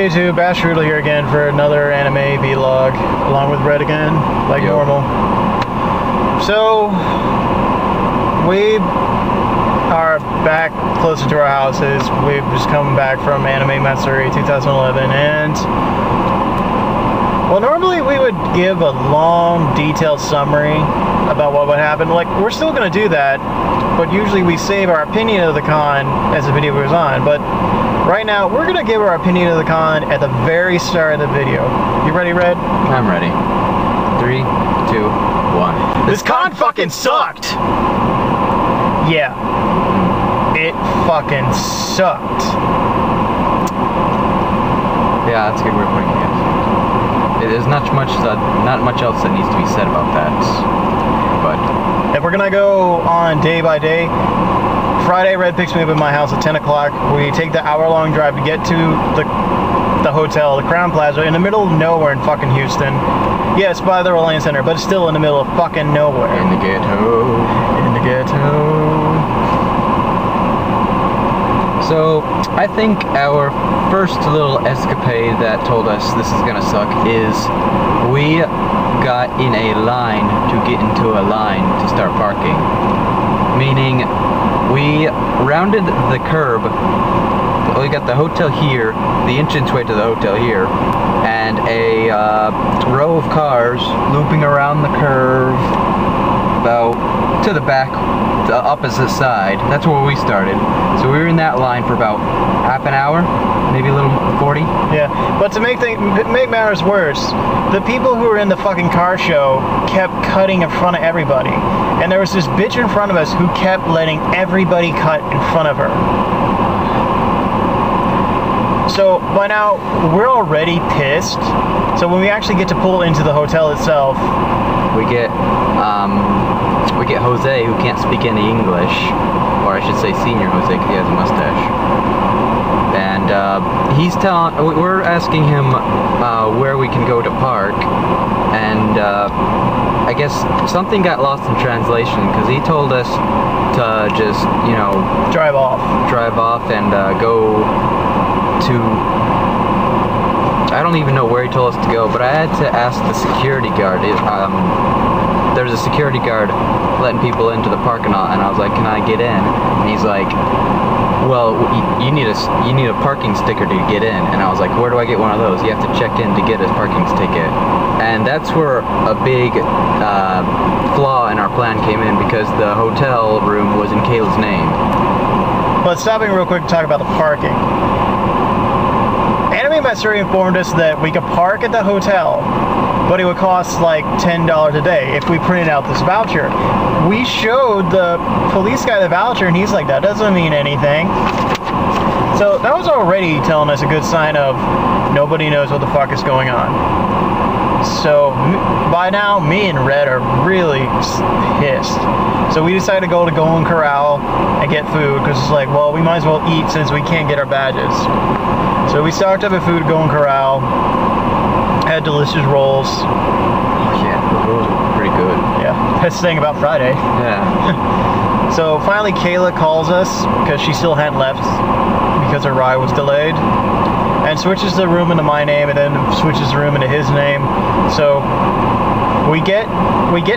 YouTube, Bash Strudel here again for another anime vlog, along with Red again, like normal. So, we are back closer to our houses. We've just come back from Anime Matsuri 2011, and well, normally we would give a long, detailed summary about what would happen. Like, we're still going to do that, but usually we save our opinion of the con as the video goes on. But right now, we're going to give our opinion of the con at the very start of the video. You ready, Red? I'm ready. 3, 2, 1. This con fucking sucked! Yeah. It fucking sucked. Yeah, that's a good way of putting it. There's not much else that needs to be said about that. But if we're gonna go on day by day, Friday, Red picks me up at my house at 10 o'clock. We take the hour-long drive to get to the hotel, the Crown Plaza, in the middle of nowhere in fucking Houston. Yes, by the Reliance Center, but it's still in the middle of fucking nowhere. In the ghetto. In the ghetto. So, I think our first little escapade that told us this is gonna suck is we got in a line to get into a line to start parking. Meaning, we rounded the curb. We got the hotel here, the entranceway to the hotel here, and a row of cars looping around the curve about to the back, the opposite side. That's where we started. So we were in that line for about half an hour, maybe a little 40. Yeah, but to make matters worse, the people who were in the fucking car show kept cutting in front of everybody. And there was this bitch in front of us who kept letting everybody cut in front of her. So by now, we're already pissed. So when we actually get to pull into the hotel itself, we get Jose, who can't speak any English, or I should say Senior Jose, because he has a mustache. And we're asking him where we can go to park, and I guess something got lost in translation, because he told us to just, you know, drive off and go to, I don't even know where he told us to go, but I had to ask the security guard. There's a security guard letting people into the parking lot, and I was like, can I get in? And he's like, well, you need a parking sticker to get in. And I was like, where do I get one of those? You have to check in to get a parking ticket. And that's where a big flaw in our plan came in, because the hotel room was in Kayla's name. But stopping real quick to talk about the parking. Anime Matsuri informed us that we could park at the hotel, but it would cost like $10 a day if we printed out this voucher. We showed the police guy the voucher, and he's like, that doesn't mean anything. So that was already telling us a good sign of nobody knows what the fuck is going on. So by now, me and Red are really pissed. So we decided to go to Golden Corral and get food, because it's like, well, we might as well eat since we can't get our badges. So we stocked up at food at Golden Corral, had delicious rolls. Yeah, the rolls were pretty good. Yeah, best thing about Friday. Yeah. So finally Kayla calls us, because she still hadn't left, because her ride was delayed, and switches the room into my name, and then switches the room into his name. So we get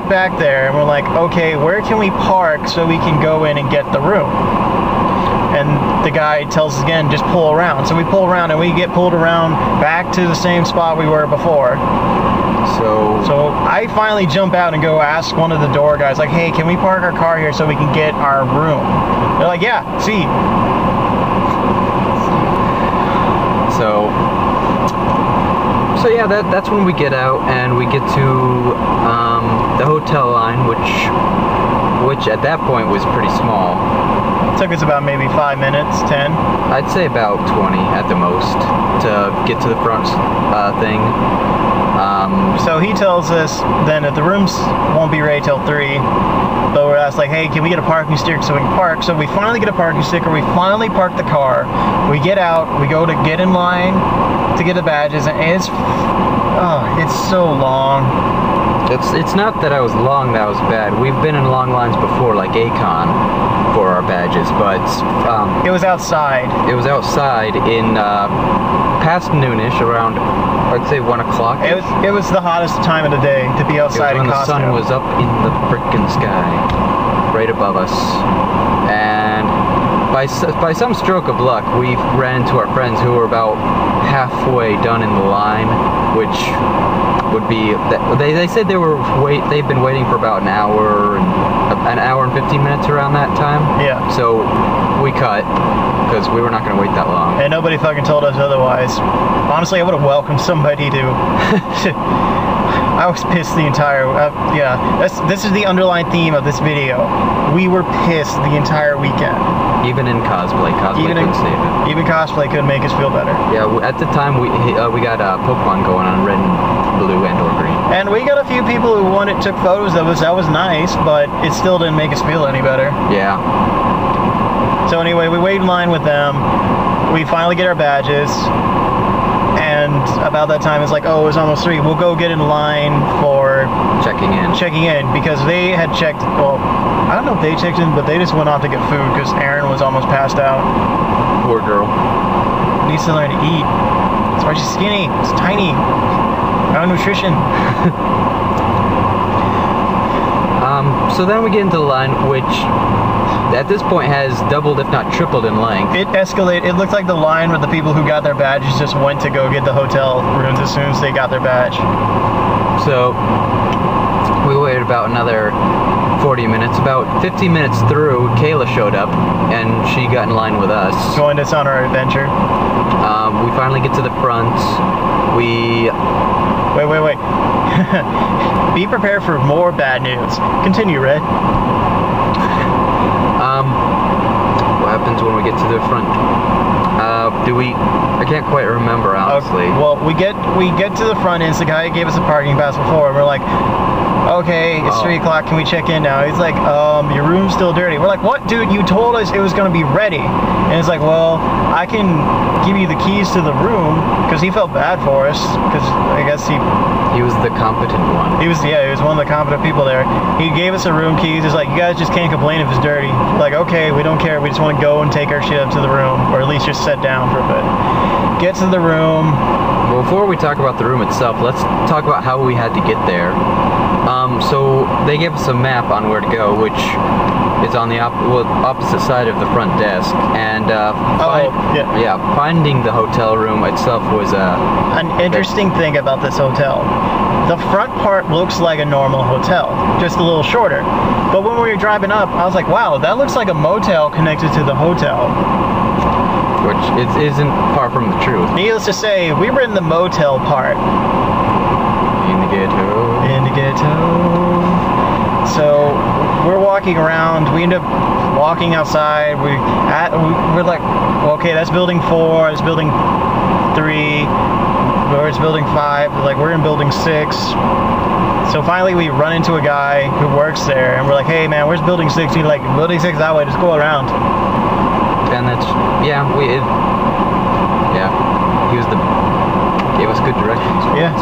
back there, and we're like, okay, where can we park so we can go in and get the room? And the guy tells us again, just pull around. So we pull around, and we get pulled around back to the same spot we were before. So I finally jump out and go ask one of the door guys, like, hey, can we park our car here so we can get our room? They're like, yeah, see. So yeah, that's when we get out, and we get to the hotel line, which at that point was pretty small. It took us about maybe 5 minutes, 10. I'd say about 20 at the most to get to the front thing. So he tells us then that the rooms won't be ready till 3. But we're asked, like, hey, can we get a parking sticker so we can park? So we finally get a parking sticker. We finally park the car. We get out. We go to get in line to get the badges, and it's so long. It's not that I was long that was bad. We've been in long lines before, like Akon, for our badges, but It was outside. it was outside in past noonish, around I'd say 1 o'clock. It was the hottest time of the day to be outside when in the costume. sun was up in the frickin' sky, right above us, and by some stroke of luck, we ran into our friends who were about halfway done in the line, which would be they said they've been waiting for about an hour and 15 minutes around that time. Yeah. So we cut because we were not going to wait that long. And nobody fucking told us otherwise. Honestly, I would have welcomed somebody to. I was pissed the entire. Yeah, this is the underlying theme of this video. We were pissed the entire weekend. Even in cosplay couldn't save it. Even cosplay couldn't make us feel better. Yeah, at the time we got Pokemon going on, red and blue and or green. And we got a few people who took photos of us. That was nice, but it still didn't make us feel any better. Yeah. So anyway, we wait in line with them. We finally get our badges. And about that time, it's like, oh, it's almost 3. We'll go get in line for checking in because they had checked. Well, I don't know if they checked in, but they just went off to get food because Aaron was almost passed out. Poor girl. Needs to learn to eat. That's why she's skinny. It's tiny. No nutrition. So then we get into the line, which at this point has doubled, if not tripled, in length. It escalated. It looked like the line where the people who got their badges just went to go get the hotel rooms as soon as they got their badge. So we waited about another 40 minutes. About 15 minutes through, Kayla showed up, and she got in line with us. Joined us on our adventure. We finally get to the front. Wait. Be prepared for more bad news. Continue, Red. What happens when we get to the front? I can't quite remember, honestly. Okay, well, we get to the front, and it's the guy who gave us a parking pass before, and we're like, okay, it's 3 o'clock, can we check in now? He's like, your room's still dirty. We're like, what, dude? You told us it was going to be ready. And it's like, well, I can give you the keys to the room, because he felt bad for us, because I guess he was the competent one. He was one of the competent people there. He gave us the room keys. He's like, you guys just can't complain if it's dirty. We're like, okay, we don't care. We just want to go and take our shit up to the room, or at least just sit down for a bit. Get to the room. Well, before we talk about the room itself, let's talk about how we had to get there. So they gave us a map on where to go, which is on the opposite side of the front desk, and finding the hotel room itself was an interesting thing about this hotel. The front part looks like a normal hotel, just a little shorter. But when we were driving up, I was like, wow, that looks like a motel connected to the hotel. Which isn't far from the truth. Needless to say, we were in the motel part. In the ghetto. In the ghetto. So we're walking around. We end up walking outside. We're like, well, okay, that's building 4. That's building 3. Or it's building 5. Like, we're in building 6. So finally, we run into a guy who works there, and we're like, hey, man, where's building 6? He's like, building 6 that way. Just go around. And that's he gave us good directions. Yeah.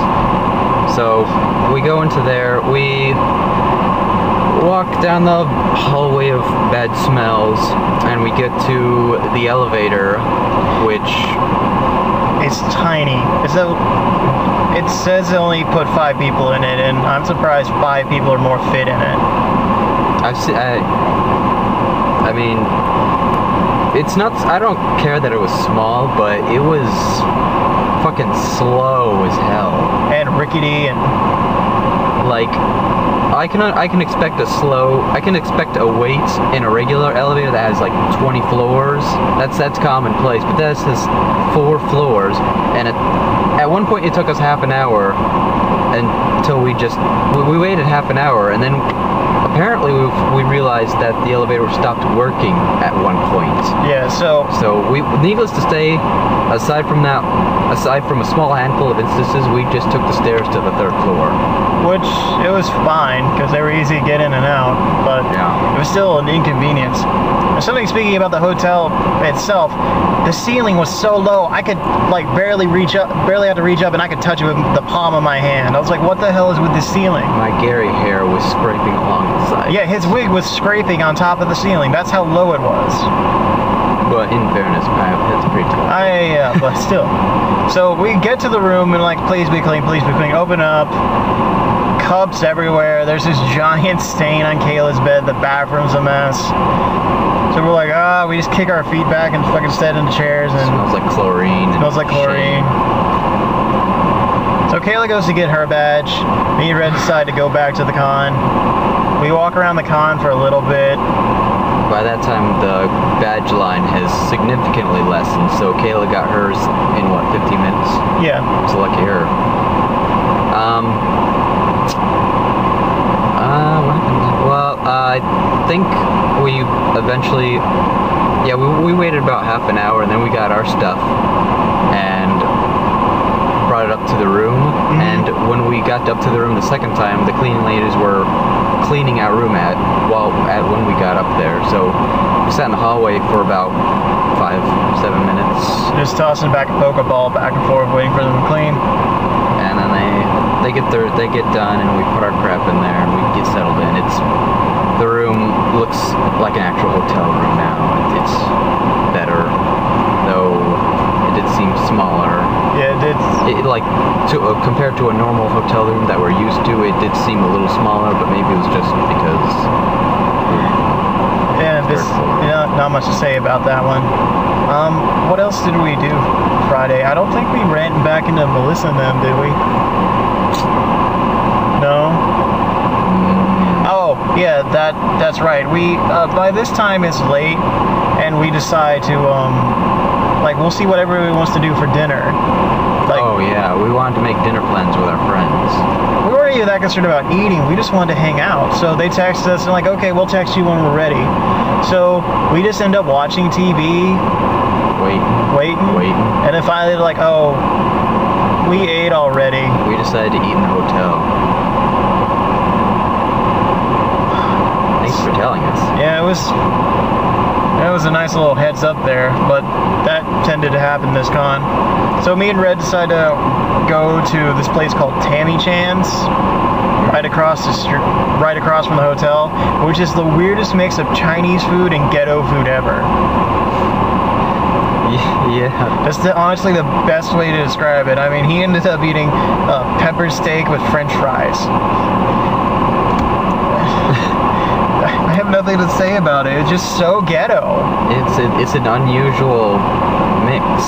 So we go into there. We walk down the hallway of bad smells, and we get to the elevator, which it's tiny. It says they only put 5 people in it, and I'm surprised 5 people are more fit in it. I mean, it's not. I don't care that it was small, but it was fucking slow as hell. And rickety and like. I can expect a wait in a regular elevator that has like 20 floors. That's commonplace, but this is 4 floors, and at one point it took us half an hour until we waited half an hour, and then apparently we realized that the elevator stopped working at one point. Yeah, so we, needless to say, aside from a small handful of instances, we just took the stairs to the 3rd floor. which it was fine because they were easy to get in and out, but Yeah. it was still an inconvenience. There's something speaking about the hotel itself. The ceiling was so low, I could like barely had to reach up, and I could touch it with the palm of my hand. I was like, what the hell is with the ceiling? My Gary hair was scraping along the side. Yeah, his wig was scraping on top of the ceiling. That's how low it was. But in fairness, that's pretty tall. Yeah, but still. So we get to the room and like, please be clean, please be clean. Open up. Cups everywhere. There's this giant stain on Kayla's bed. The bathroom's a mess. So we're like, we just kick our feet back and fucking sit in the chairs, and Smells like chlorine. smells like chlorine. So Kayla goes to get her badge. Me and Red decide to go back to the con. We walk around the con for a little bit. By that time, the badge line has significantly lessened, so Kayla got hers in, what, 15 minutes? Yeah. So lucky her. What happened? Well, I think we eventually, we waited about half an hour, and then we got our stuff, and brought it up to the room, and when we got up to the room the second time, the cleaning ladies were cleaning our room when we got up there. So we sat in the hallway for about 5-7 minutes. Just tossing back a Pokeball back and forth, waiting for them to clean. And then they get done, and we put our crap in there, and we get settled in. The room looks like an actual hotel room now. It's better, though it did seem smaller. Yeah, it did. Compared to a normal hotel room that we're used to, it did seem a little smaller, but maybe it was just because. Yeah, not much to say about that one. What else did we do Friday? I don't think we ran back into Melissa and them, did we? No? Oh, yeah, that's right. We, by this time it's late, and we decide to, we'll see what everybody wants to do for dinner. Oh yeah, we wanted to make dinner plans with our friends. We weren't even that concerned about eating, we just wanted to hang out. So they texted us and like, okay, we'll text you when we're ready. So we just end up watching TV. Waiting. And then finally they're like, oh, we ate already. We decided to eat in the hotel. Thanks for telling us. Yeah, it was a nice little heads up there, but that tended to happen this con. So me and Red decided to go to this place called Tammy Chan's, right across from the hotel, which is the weirdest mix of Chinese food and ghetto food ever. Yeah. That's honestly the best way to describe it. I mean, he ended up eating pepper steak with French fries. I have nothing to say about it. It's just so ghetto. It's an unusual mix.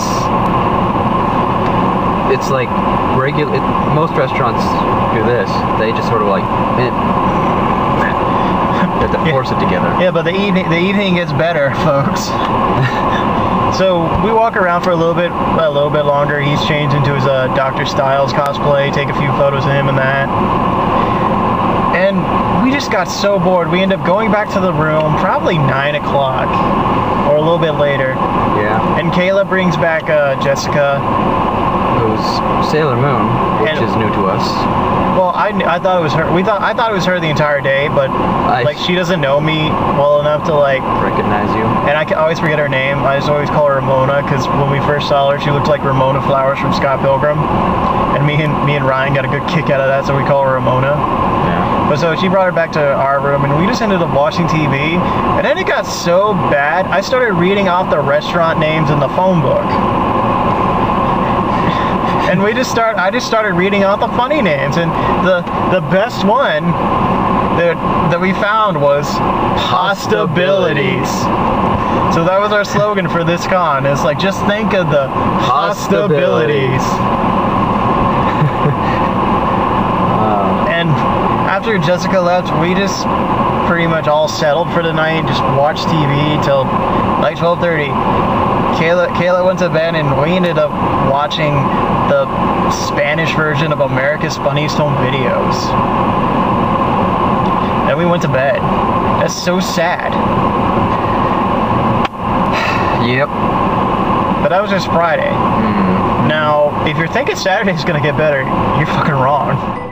It's like most restaurants do this. They just sort of like have to force it together. Yeah, but the evening gets better, folks. So we walk around for a little bit longer. He's changed into his Dr. Styles cosplay. Take a few photos of him and that. And we just got so bored. We end up going back to the room, probably 9 o'clock or a little bit later. Yeah. And Kayla brings back Jessica, who's Sailor Moon, which is new to us. Well, I thought it was her. I thought it was her the entire day, but she doesn't know me well enough to recognize you. And I can always forget her name. I just always call her Ramona because when we first saw her, she looked like Ramona Flowers from Scott Pilgrim. And me and Ryan got a good kick out of that, so we call her Ramona. Yeah. But so she brought her back to our room, and we just ended up watching TV. And then it got so bad, I started reading off the restaurant names in the phone book. And I just started reading out the funny names, and the best one that we found was Postabilities. So that was our slogan for this con. It's like, just think of the Postabilities. And after Jessica left, we just pretty much all settled for the night, just watched TV till like 12:30. Kayla went to bed, and we ended up watching the Spanish version of America's Funniest Home Videos. Then we went to bed. That's so sad. Yep. But that was just Friday. Now, if you're thinking Saturday's gonna get better, you're fucking wrong.